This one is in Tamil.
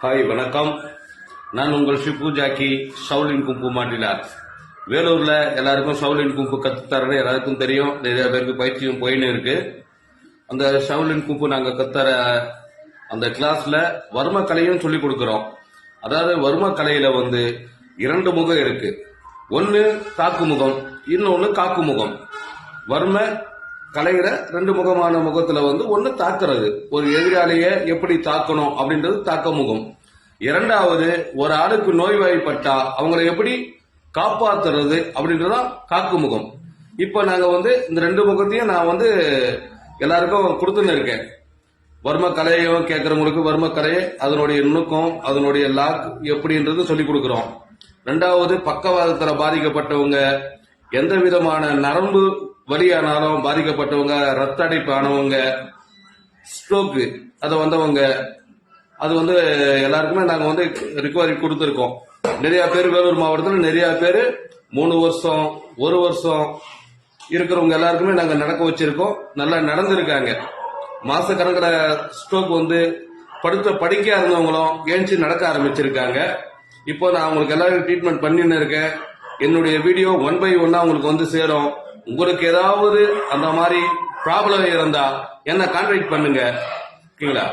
ஹாய் வணக்கம். நான் உங்கள் ஷிப்பு ஜாக்கி ஷவுலின் கும்பு மாட்டினார். வேலூர்ல எல்லாருக்கும் ஷவுலின் கும்பு கத்துத்தரன்னு எல்லாருக்கும் தெரியும். நிறைய பேருக்கு பயிற்சியும் போயின்னு இருக்கு. அந்த ஷவுலின் கும்பு நாங்க கத்துற அந்த கிளாஸ்ல வர்ம கலையும் சொல்லி கொடுக்கிறோம். அதாவது வர்ம கலையில இரண்டு முகம் இருக்கு. ஒன்னு தாக்கு முகம், இன்னொன்னு காக்கு முகம். வர்ம கலையில ரெண்டு முகமான முகத்துல ஒன்னு தாக்குறது, ஒரு எதிராளிய எப்படி தாக்கணும் அப்படின்றது தாக்க முகம். இரண்டாவது, ஒரு ஆளுக்கு நோய்வாய்ப்பட்டா அவங்களை எப்படி காப்பாத்துறது அப்படின்றதான் காக்கு முகம். இப்ப நாங்க இந்த ரெண்டு முகத்தையும் நான் எல்லாருக்கும் கொடுத்துன்னு இருக்கேன். வர்ம கலையும் கேட்கறவங்களுக்கு வர்ம கலையை அதனுடைய நுணுக்கம், அதனுடைய லாக் எப்படின்றது சொல்லி கொடுக்கிறோம். ரெண்டாவது, பக்கவாதத்துல பாதிக்கப்பட்டவங்க, எந்த விதமான நரம்பு வலியானாலும் பாதிக்கப்பட்டவங்க, ரத்த அடைப்பு ஆனவங்க, ஸ்ட்ரோக்கு அதை வந்தவங்க, அது எல்லாருக்குமே நாங்க ரிகவரி கொடுத்துருக்கோம். நிறைய பேர் வேலூர் மாவட்டத்தில் நிறைய பேர் 3 வருஷம் 1 வருஷம் இருக்கிறவங்க எல்லாருக்குமே நாங்க நடக்க வச்சிருக்கோம். நல்லா நடந்திருக்காங்க. மாசக்கணக்கில் ஸ்ட்ரோக் படுக்க இருந்தவங்களும் ஏஞ்சி நடக்க ஆரம்பிச்சிருக்காங்க. இப்போ நான் அவங்களுக்கு எல்லாரும் ட்ரீட்மெண்ட் பண்ணின்னு இருக்கேன். என்னுடைய வீடியோ 1 by 1 உங்களுக்கு சேரும். உங்களுக்கு ஏதாவது அந்த மாதிரி ப்ராப்ளம் இருந்தா என்ன கான்டாக்ட் பண்ணுங்க. ஓகேங்களா?